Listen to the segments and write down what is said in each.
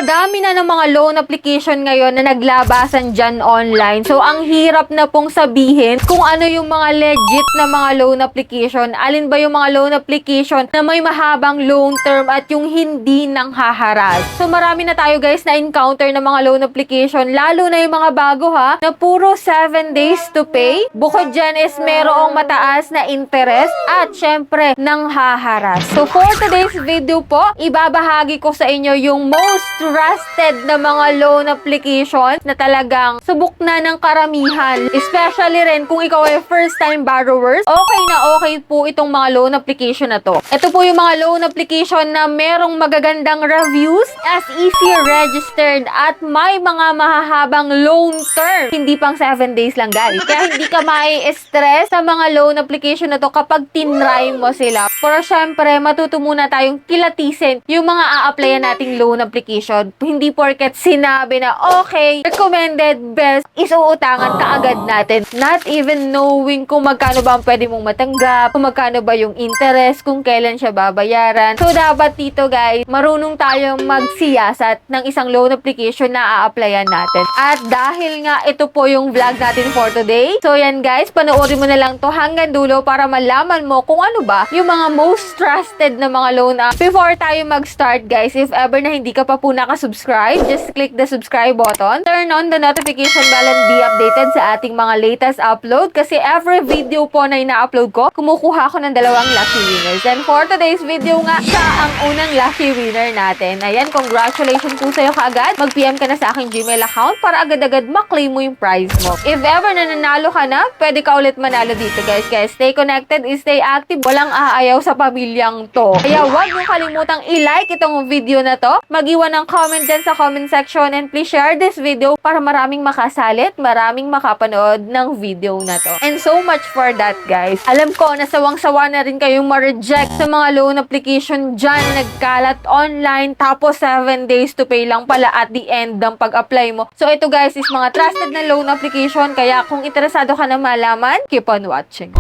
Napakadami na ng mga loan application ngayon na naglabasan dyan online. So, ang hirap na pong sabihin kung ano yung mga legit na mga loan application. Alin ba yung mga loan application na may mahabang loan term at yung hindi nang haharas. So, marami na tayo guys na encounter na mga loan application. Lalo na yung mga bago ha, na puro 7 days to pay. Bukod dyan is merong mataas na interest at syempre nang haharas. So, for today's video po, ibabahagi ko sa inyo yung most trusted na mga loan application na talagang subok na ng karamihan. Especially rin kung ikaw ay first time borrowers, okay na okay po itong mga loan application na to. Ito po yung mga loan application na merong magagandang reviews, as easy registered at may mga mahahabang loan term. Hindi pang 7 days lang guys. Kaya hindi ka mai-stress sa mga loan application na to kapag tinry mo sila. Pero syempre, matuto muna tayong kilatisin yung mga a-applyan nating loan application. Hindi porket sinabi na okay, recommended, best, is uutangan kaagad natin. Not even knowing kung magkano ba ang pwede mong matanggap, kung magkano ba yung interest, kung kailan siya babayaran. So, dapat dito guys, marunong tayong magsiyasat ng isang loan application na a-applyan natin. At dahil nga ito po yung vlog natin for today, so yan guys, panoorin mo na lang to hanggang dulo para malaman mo kung ano ba yung mga most trusted na mga loan app. Before tayo mag-start guys, if ever na hindi ka pa po nakasubscribe, just click the subscribe button, turn on the notification bell and be updated sa ating mga latest upload kasi every video po na ina-upload ko, kumukuha ko ng 2 lucky winners. And for today's video nga, siya ang unang lucky winner natin. Ayan, congratulations po sa'yo kaagad. Mag-PM ka na sa aking Gmail account para agad-agad maklaim mo yung prize mo. If ever na nanalo ka na, pwede ka ulit manalo dito guys. Kaya stay connected, stay active. Walang aayaw sa pamilyang to. Kaya huwag mo kalimutang i-like itong video na to. Mag-iwan ng comment dyan sa comment section and please share this video para maraming makasalit, maraming makapanood ng video na to. And so much for that guys. Alam ko na sawang-sawa na rin kayong ma-reject sa mga loan application dyan, nagkalat online, tapos 7 days to pay lang pala at the end ng pag-apply mo. So ito guys is mga trusted na loan application, kaya kung interesado ka na malaman, keep on watching.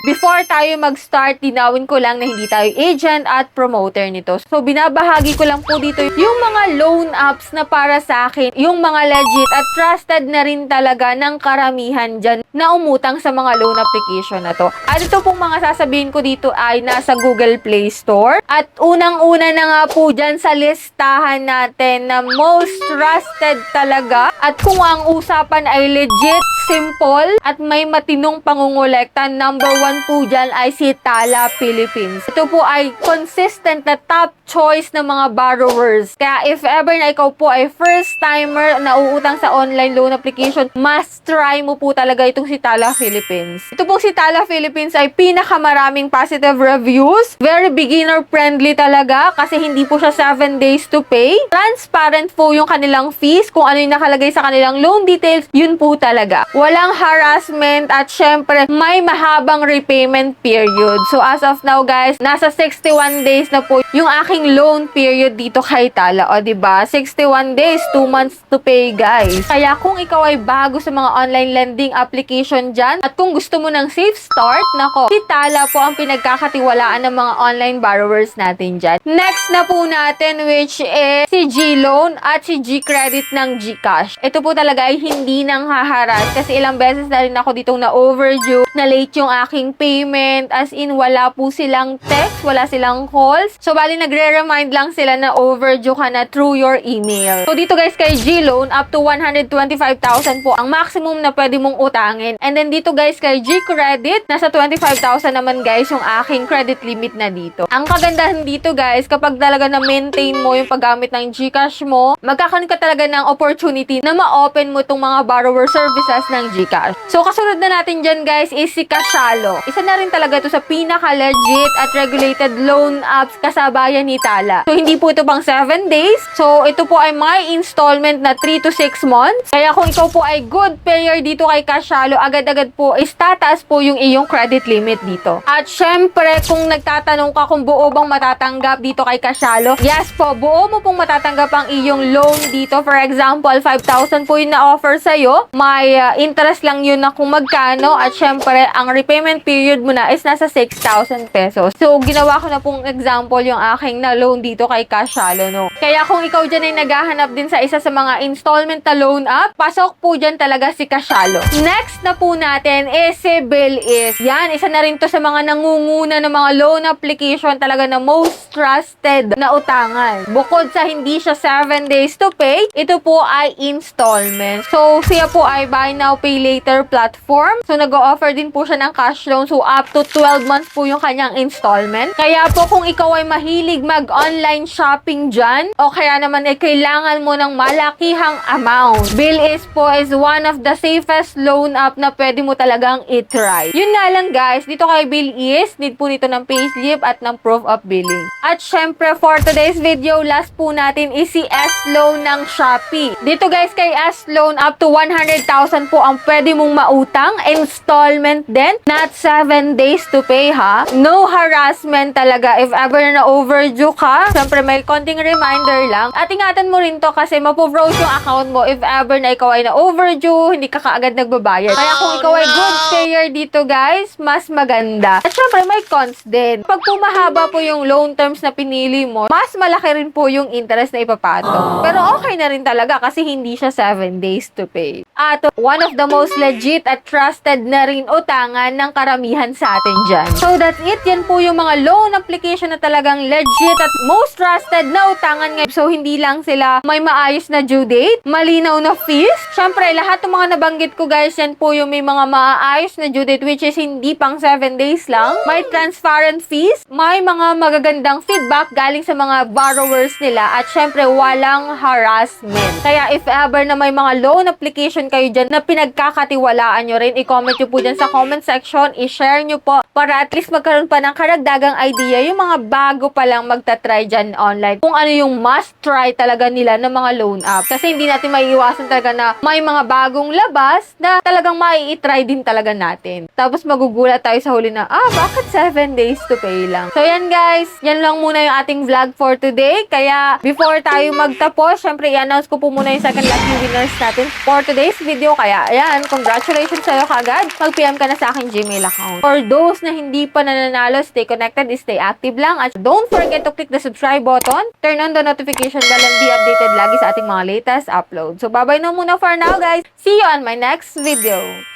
Before tayo mag-start, dinawin ko lang na hindi tayo agent at promoter nito. So, binabahagi ko lang po dito yung mga loan apps na para sa akin, yung mga legit at trusted na rin talaga ng karamihan dyan na umutang sa mga loan application na to. At ito pong mga sasabihin ko dito ay nasa Google Play Store. At unang-una na nga po dyan sa listahan natin na most trusted talaga. At kung ang usapan ay legit, simple, at may matinong pangungulekta, number 1 po dyan ay si Tala Philippines. Ito po ay consistent na top choice ng mga borrowers. Kaya if ever na ikaw po ay first timer na uutang sa online loan application, must try mo po talaga itong si Tala Philippines. Ito po si Tala Philippines ay pinakamaraming positive reviews. Very beginner friendly talaga kasi hindi po siya 7 days to pay. Transparent po yung kanilang fees. Kung ano yung nakalagay sa kanilang loan details, yun po talaga. Walang harassment at syempre may mahabang repayment period. So as of now guys, nasa 61 days na po yung aking loan period dito kay Tala. O diba? 61 days, 2 months to pay guys. Kaya kung ikaw ay bago sa mga online lending application dyan at kung gusto mo ng safe start, nako, si Tala po ang pinagkakatiwalaan ng mga online borrowers natin dyan. Next na po natin which is si G-Loan at si G-Credit ng GCash. Ito po talaga ay hindi nang haharas kasi ilang beses na rin ako ditong na overdue, na late yung aking payment, as in wala po silang text, wala silang calls. So bali nagre-remind lang sila na overdue ka na through your email. So dito guys kay G-Loan, up to 125,000 po ang maximum na pwede mong utangin. And then dito guys kay G-Credit, nasa 25,000 naman guys yung aking credit limit na dito. Ang kagandahan dito guys, kapag talaga na-maintain mo yung paggamit ng GCash mo, magkakaroon ka talaga ng opportunity na ma-open mo itong mga borrower services ng GCash. So kasunod na natin dyan guys is si Cashalo. Isa na rin talaga ito sa pinaka-legit at regulated loan apps kasabayan ni Tala. So, hindi po ito pang 7 days. So, ito po ay may installment na 3 to 6 months. Kaya kung ikaw po ay good payer dito kay Cashalo, agad-agad po is tataas po yung iyong credit limit dito. At syempre, kung nagtatanong ka kung buo bang matatanggap dito kay Cashalo, yes po, buo mo pong matatanggap ang iyong loan dito. For example, 5,000 po yung na-offer sa'yo. May interest lang yun na kung magkano. At syempre, ang repayment period mo na is nasa 6,000 pesos. So, ginawa ko na pong example yung aking na loan dito kay Cashalo, no? Kaya kung ikaw dyan ay naghahanap din sa isa sa mga installment na loan app, pasok po dyan talaga si Cashalo. Next na po natin is si Bilis. Yan, isa na rin to sa mga nangunguna ng mga loan application talaga na most trusted na utangan. Bukod sa hindi siya 7 days to pay, ito po ay installment. So, siya po ay buy now, pay later platform. So, nag-o-offer din po siya ng cash loan. So, up to 12 months po yung kanyang installment. Kaya po kung ikaw ay mahilig mag-online shopping dyan, o kaya naman ay kailangan mo ng malakihang amount, Bilis po is one of the safest loan app na pwede mo talagang i-try. Yun nga lang guys, dito kay Bilis, need po nito ng payslip at ng proof of billing. At syempre, for today's video, last po natin is si S-Loan ng Shopee. Dito guys, kay S-Loan, up to 100,000 po ang pwede mong mautang. Installment din, not 7 days to pay ha. No harassment talaga if ever na overdue ka. Syempre, may konting reminder lang. At ingatan mo rin to kasi mapo-froze yung account mo if ever na ikaw ay na overdue, hindi ka kaagad nagbabayad. Kaya kung ikaw ay good payer dito guys, mas maganda. At syempre, may cons din. Pag pumahaba po yung loan terms na pinili mo, mas malaki rin po yung interest na ipapatong. Pero okay na rin talaga kasi hindi siya 7 days to pay. At one of the most legit at trusted na rin utangan ng karamihan sa atin dyan. So that's it. Yan po yung mga loan application na talagang legit at most trusted na utangan ngayon. So hindi lang sila may maayos na due date, malinaw na fees. Syempre, lahat ng mga nabanggit ko guys, yan po yung may mga maayos na due date which is hindi pang 7 days lang. May transparent fees, may mga magagandang feedback galing sa mga borrowers nila at syempre walang harassment. Kaya if ever na may mga loan application kayo dyan na pinagkakatiwalaan nyo rin, i-comment nyo po dyan sa comment section, i-share nyo po para at least magkaroon pa ng karagdagang idea yung mga bago pa lang magta-try dyan online. Kung ano yung must try talaga nila ng mga loan app. Kasi hindi natin maiiwasan talaga na may mga bagong labas na talagang mai-try din talaga natin. Tapos magugulat tayo sa huli na, bakit 7 days to pay lang? So yan guys, yan lang muna yung ating vlog for today. Kaya before tayo magtapos, syempre i-announce ko po muna yung second lucky winners natin for today's video. Kaya ayan, congratulations sa'yo kagad. Mag-PM ka na sa aking Gmail account. For those na hindi pa nananalo, stay connected, stay active lang. At don't forget to click the subscribe button, turn on the notification bell, and be updated lagi sa ating mga latest upload. So bye-bye na muna for now guys. See you on my next video.